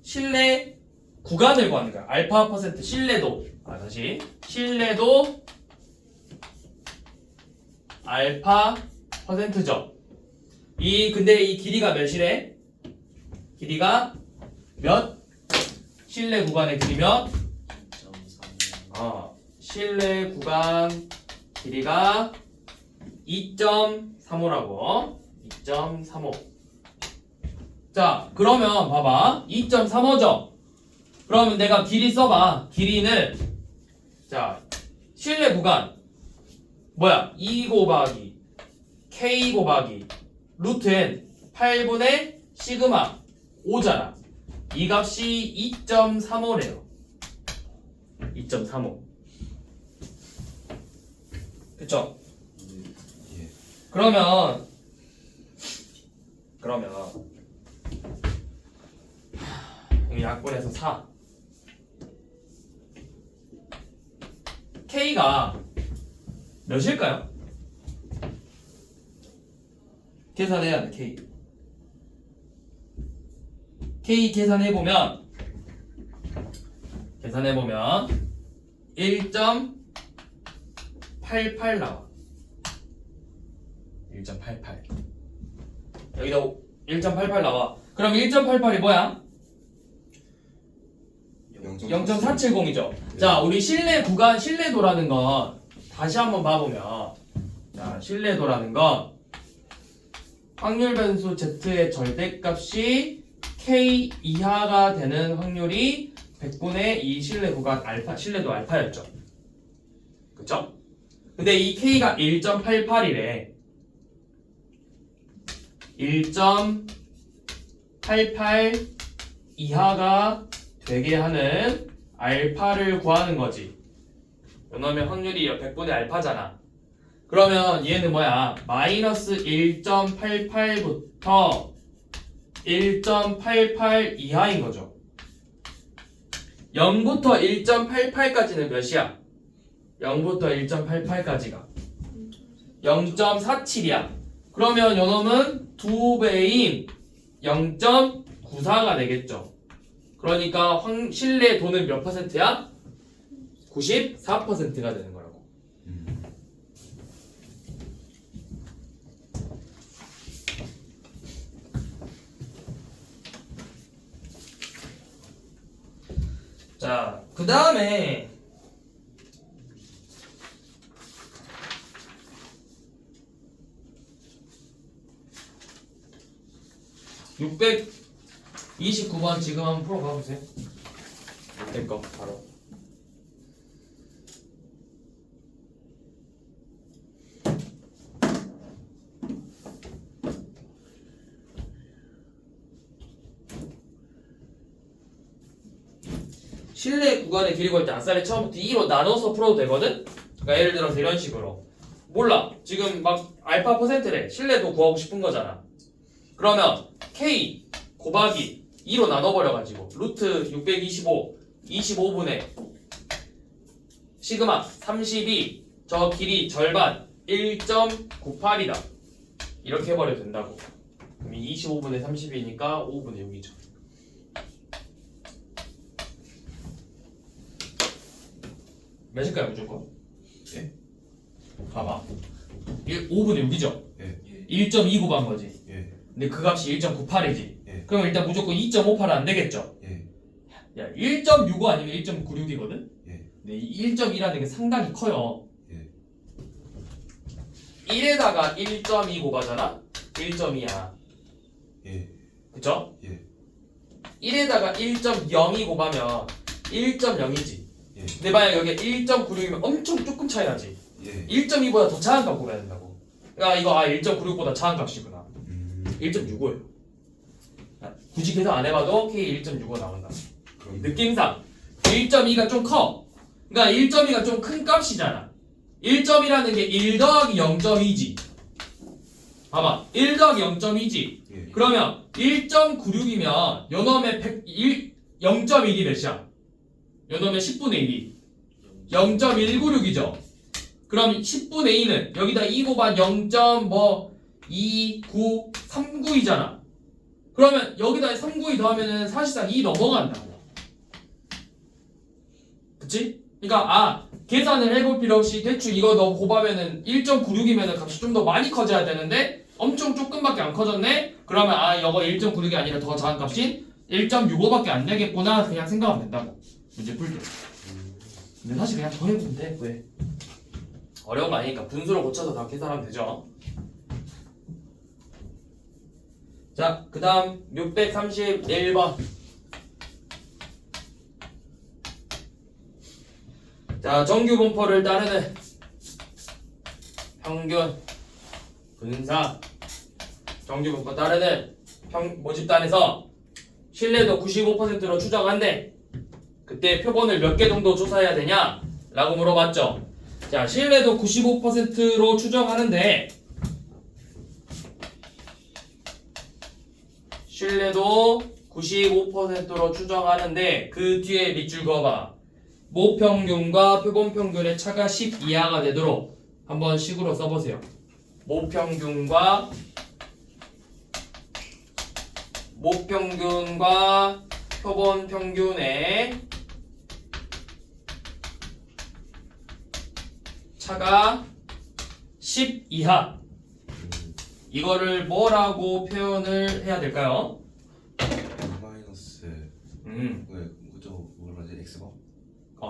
실내 구간을 구하는 거야. 알파 퍼센트 신뢰도. 다시 신뢰도 알파 퍼센트죠. 근데 이 길이가 몇이래? 길이가 몇? 실내 구간의 길이 몇? 2.3. 실내 구간 길이가 2.35라고. 2.35. 자, 그러면 봐봐. 2.35죠? 그러면 내가 길이 써봐. 길이는, 자, 실내 구간. 뭐야? 2 곱하기 K 곱하기 루트 N 8분의 시그마 5잖아. 이 값이 2.35래요. 2.35. 그쵸? 예. 그러면 여기 약분해서 4. K가 몇일까요? 계산해야 돼. K 계산해보면 1.88 나와. 1.88. 여기다 1.88 나와. 그럼 1.88이 뭐야? 0.470이죠. 자, 우리 실내 구간 실내도라는 건 다시 한번 봐보면, 자, 실내도라는 건 확률 변수 Z의 절대값이 K 이하가 되는 확률이 100분의 2 실내 구간 알파, 실내도 알파였죠. 그쵸? 근데 이 K가 1.88이래. 1.88 이하가 되게 하는 알파를 구하는 거지. 왜냐면 확률이 100분의 알파잖아. 그러면 얘는 뭐야? 마이너스 1.88부터 1.88 이하인 거죠. 0부터 1.88까지는 몇이야? 0부터 1.88까지가 0.47이야. 그러면 요놈은 2배인 0.94가 되겠죠. 그러니까 실내 도는 몇 퍼센트야? 94%가 되는 거라고. 자, 그 다음에 629번 지금 한번 풀어가 보세요. 될 거 바로. 실내 구간의 길이 걸 때 아싸리 처음부터 2로 나눠서 풀어도 되거든? 그러니까 예를 들어서 이런 식으로. 몰라. 지금 막 알파 퍼센트래. 실내도 구하고 싶은 거잖아. 그러면 K 곱하기 2로 나눠버려가지고 루트 625 25분의 시그마 32 저 길이 절반 1.98이다. 이렇게 해버려도 된다고. 그럼 25분의 32니까 5분의 6이죠. 몇일까요 무조건? 예? 봐봐. 5분의 6이죠? 예. 1.2 곱한 거지. 예. 근데 그 값이 1.98이지. 예. 그럼 일단 무조건 2.58은 안 되겠죠? 예. 야, 1.65 아니면 1.96이거든? 예. 근데 1.2라는 게 상당히 커요. 예. 1에다가 1.2 곱하잖아? 1.2야. 예. 그쵸? 예. 1에다가 1.02 곱하면 1.0이지. 예. 근데 만약 여기에 1.96이면 엄청 조금 차이 나지. 예. 1.2보다 더 작은 값 곱해야 된다고. 그러니까 이거 1.96보다 작은 값이구나. 1.65예요. 굳이 계산 안 해봐도 K 1.65 나온다. 그럼 느낌상 1.2가 좀 커. 그러니까 1.2가 좀 큰 값이잖아. 1.2라는 게 1 더하기 0.2지. 봐봐. 1 더하기 0.2지. 예. 그러면 1.96이면 요놈의 0.1이 몇이야? 요놈의 10분의 1이 0.196이죠. 그럼 10분의 2는 여기다 2 곱한 0.2939이잖아. 그러면 여기다 392 더하면은 사실상 2 넘어간다고. 그치? 그러니까 계산을 해볼 필요 없이 대충 이거 너 곱하면은 1.96이면은 값이 좀 더 많이 커져야 되는데 엄청 조금밖에 안 커졌네? 그러면 이거 1.96이 아니라 더 작은 값인 1.65밖에 안 되겠구나 그냥 생각하면 된다고. 문제 풀 때. 근데 사실 그냥 더 해보면 돼. 왜? 어려운 거 아니니까 분수로 고쳐서 다 계산하면 되죠. 자, 그 다음 631번. 자, 정규 분포를 따르는 평균 분사 정규 분포 따르는 모집단에서 신뢰도 95%로 추정한대. 그때 표본을 몇 개 정도 조사해야 되냐? 라고 물어봤죠. 자, 신뢰도 95%로 추정하는데 신뢰도 95%로 추정하는데 그 뒤에 밑줄 그어봐. 모평균과 표본평균의 차가 10 이하가 되도록 한번 식으로 써보세요. 모평균과 표본평균의 차가 10 이하. 이거를 뭐라고 표현을 해야 될까요? 마이너스 왜 그저 뭐라 하지? X바?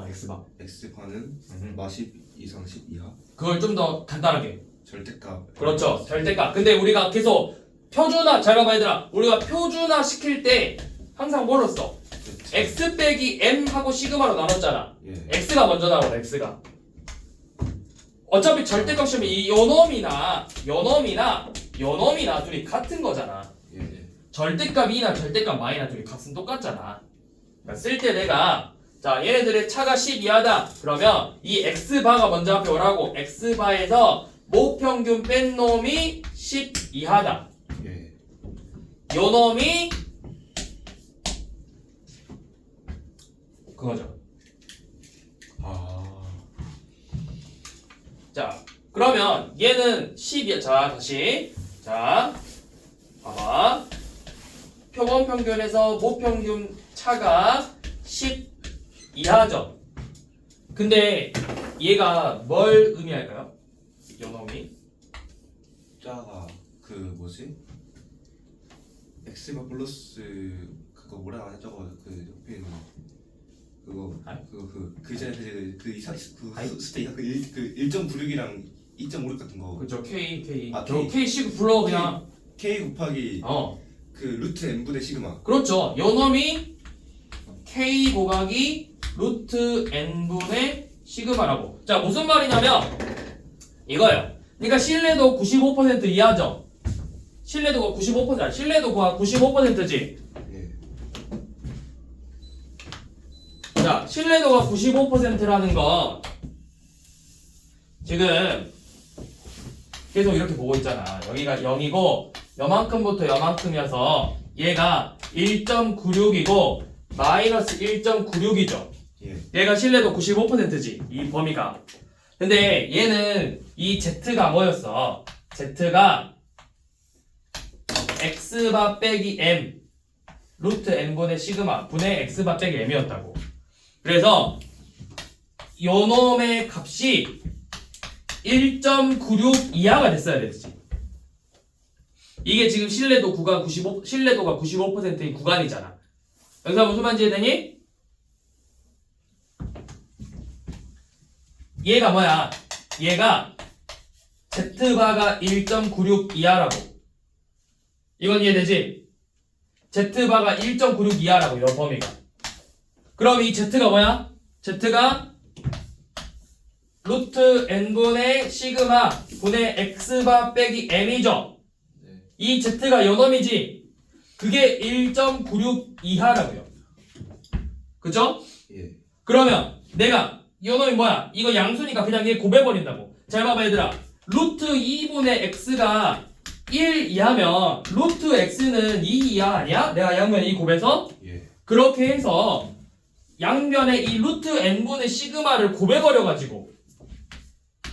X바. X바는 마10 이상 10 이하? 그걸 좀 더 간단하게. 절대값. 그렇죠. 절대값. 근데 우리가 계속 표준화, 잘 봐봐 얘들아. 우리가 표준화 시킬 때 항상 뭐로 써? X 빼기 M 하고 시그마로 나눴잖아. 예. X가 먼저 나오고 X가. 어차피 절대값이면 이 요놈이나 둘이 같은 거잖아. 예. 절대값이나 절대값 마이나 둘이 값은 똑같잖아. 그러니까 쓸 때 내가 자 얘네들의 차가 10 이하다. 그러면 이 X바가 먼저 앞에 오라고. X바에서 모평균 뺀 놈이 10 이하다. 예. 요 놈이 그거죠. 자, 그러면 얘는 10이야. 자, 다시. 자, 봐봐. 표본평균에서 모평균 차가 10 이하죠. 근데 얘가 뭘 의미할까요? 요 놈이? 자가 그 뭐지? X가 플러스 그거 뭐라 하냐 저거 그 옆에 있는 그거 그 이사 스테이가 그 1.96이랑 2.56 같은 거. 그죠. K. K. K 식 불러 그냥. K 곱하기 그 루트 n분의 시그마. 그렇죠. 요 놈이 K 곱하기 루트 n분의 시그마라고. 자, 무슨 말이냐면 이거예요. 그러니까 신뢰도 95% 이하죠. 신뢰도가 95%야. 신뢰도가 95%지. 예. 자, 신뢰도가 95%라는 건 지금 계속 이렇게 보고 있잖아. 여기가 0이고 요만큼부터 요만큼이어서 얘가 1.96이고 마이너스 1.96이죠. 예. 얘가 신뢰도 95%지. 이 범위가. 근데 얘는 이 Z가 뭐였어? Z가 X바 빼기 M 루트 N분의 시그마 분의 X바 빼기 M이었다고. 그래서 요놈의 값이 1.96 이하가 됐어야 됐지. 이게 지금 신뢰도가 95%인 구간이잖아. 여기서 무슨 말인지 이해되니? 얘가 뭐야? 얘가 Z바가 1.96 이하라고. 이건 이해되지? Z바가 1.96 이하라고, 이 범위가. 그럼 이 Z가 뭐야? Z가 루트 n분의 시그마 분의 x바 빼기 m이죠. 네. 이 Z가 요놈이지. 그게 1.96 이하라고요. 그죠? 예. 그러면 내가 요놈이 뭐야? 이거 양수니까 그냥 얘 곱해버린다고. 잘 봐봐 얘들아. 루트 2분의 x가 1 이하면 루트 x는 2 이하 아니야? 내가 양면에 이 곱해서 예. 그렇게 해서 양면에 이 루트 n분의 시그마를 곱해버려가지고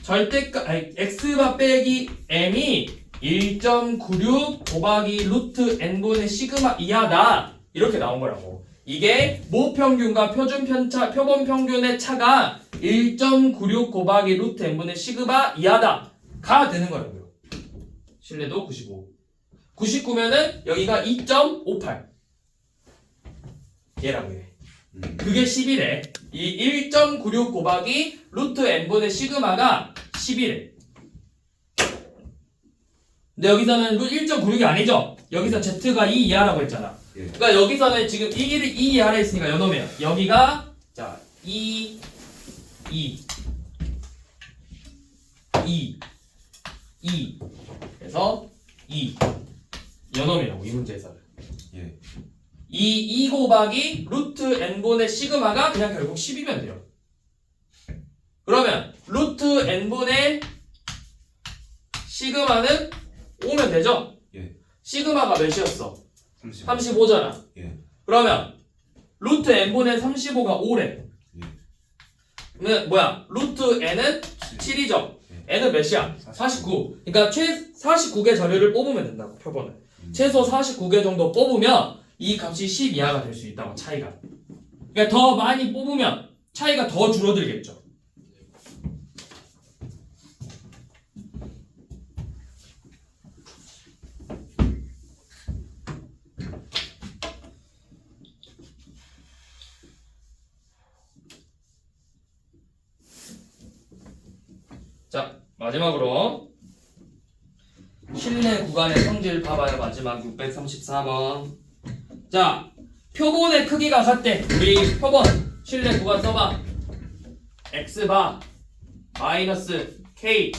절대값 x바 빼기 m이 1.96 곱하기 루트 n분의 시그마 이하다 이렇게 나온 거라고. 이게 모평균과 표본 평균의 차가 1.96 곱하기 루트 n분의 시그마 이하다 가 되는 거라고요. 신뢰도 95. 99면은 여기가 2.58 얘라고 해. 그게 10이래. 이 1.96 곱하기 루트 n분의 시그마가 10이래. 근데 여기서는 1.96이 아니죠? 여기서 z가 2 이하라고 했잖아. 예. 그러니까 여기서는 지금 2를 2 이하라 했으니까 요놈이야. 여기가 자 2 그래서 2 요놈이라고 이 문제에서는. 예. 이 2 곱하기 루트 n분의 시그마가 그냥 결국 10이면 돼요. 그러면 루트 n분의 시그마는 5면 되죠? 예. 시그마가 몇이었어? 30. 35잖아. 예. 그러면 루트 n분의 35가 5래. 예. 그러면 뭐야? 루트 n은 7이죠? n은 몇이야? 49. 그러니까 49개 자료를 뽑으면 된다고, 표본을. 최소 49개 정도 뽑으면 이 값이 10 이하가 될 수 있다고, 차이가. 그러니까 더 많이 뽑으면 차이가 더 줄어들겠죠. 자, 마지막으로 실내 구간의 성질 봐봐요. 마지막 634번. 자, 표본의 크기가 같대. 우리 표본 실내 구간 써봐. x바 마이너스 k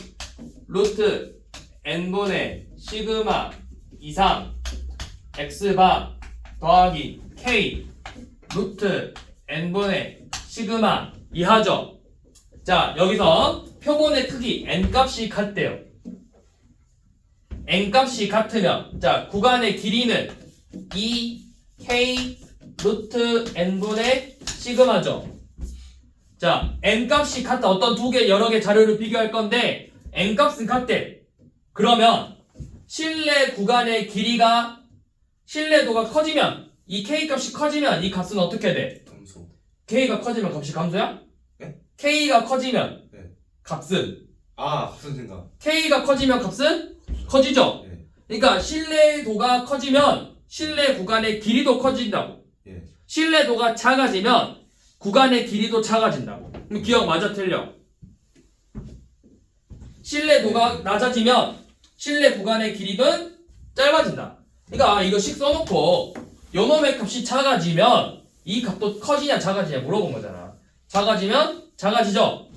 루트 n분의 시그마 이상 x바 더하기 k 루트 n분의 시그마 이하죠. 자, 여기서 표본의 크기 n값이 같대요. n값이 같으면 자, 구간의 길이는 2k 루트 n분의 시그마죠. 자, n값이 같다. 어떤 두 개, 여러 개 자료를 비교할 건데 n값은 같대. 그러면 실내 구간의 길이가 실내도가 커지면 이 k값이 커지면 이 값은 어떻게 돼? 감소. k가 커지면 값이 감소야? 네? k가 커지면 네. 값은 무슨 생각? k가 커지면 값은 커지죠. 예. 그러니까 실내도가 커지면 실내 구간의 길이도 커진다고. 예. 실내도가 작아지면 구간의 길이도 작아진다고. 그럼 기억 맞아 틀려? 실내도가 낮아지면 실내 구간의 길이는 짧아진다. 그러니까 이거씩 써놓고 요놈의 값이 작아지면 이 값도 커지냐 작아지냐 물어본 거잖아. 작아지면 작아지죠.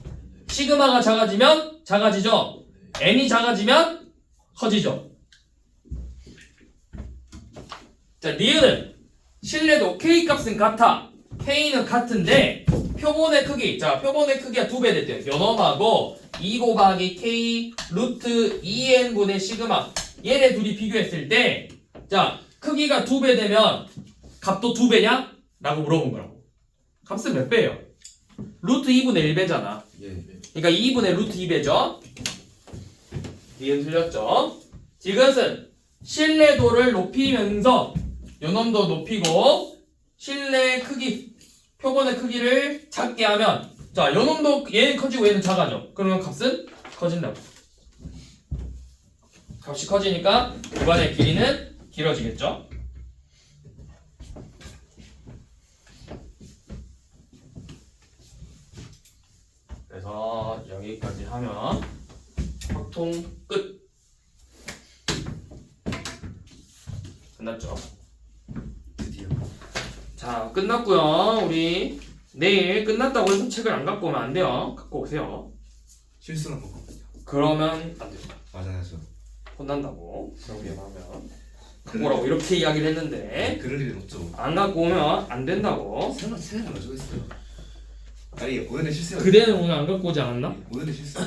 시그마가 작아지면 작아지죠. n이 작아지면 커지죠. 자, 니은은 실내도 k 값은 같아. k는 같은데 표본의 크기, 자, 표본의 크기가 2배 됐대요. 요놈하고 2 곱하기 k 루트 2n분의 시그마, 얘네 둘이 비교했을 때 자, 크기가 2배 되면 값도 2배냐? 라고 물어본 거라고. 값은 몇 배예요? 루트 2분의 1배잖아. 예. 그러니까 2분의 루트 2배죠. 니은 틀렸죠. 이것은 실내도를 높이면서 요놈도 높이고 실내 크기, 표본의 크기를 작게 하면 자, 요놈도 얘는 커지고 얘는 작아져. 그러면 값은 커진다고. 값이 커지니까 구간의 길이는 길어지겠죠. 그래서 여기까지 하면 소통 끝. 끝났죠? 드디어. 자, 끝났고요. 우리 내일 끝났다고 해서 책을 안 갖고 오면 안 돼요. 갖고 오세요. 실수는 먹거든요. 그러면 안 됩니다. 맞아요, 저. 혼난다고. 그런 게 하면 갖고 오라고 이렇게 이야기를 했는데 그럴 일은 없죠. 안 갖고 오면 안 된다고. 설마 생각을 가지고 있어요. 아니 오늘은 실수가. 그대는 오늘 안 갖고 오지 않았나? 오늘은 실수.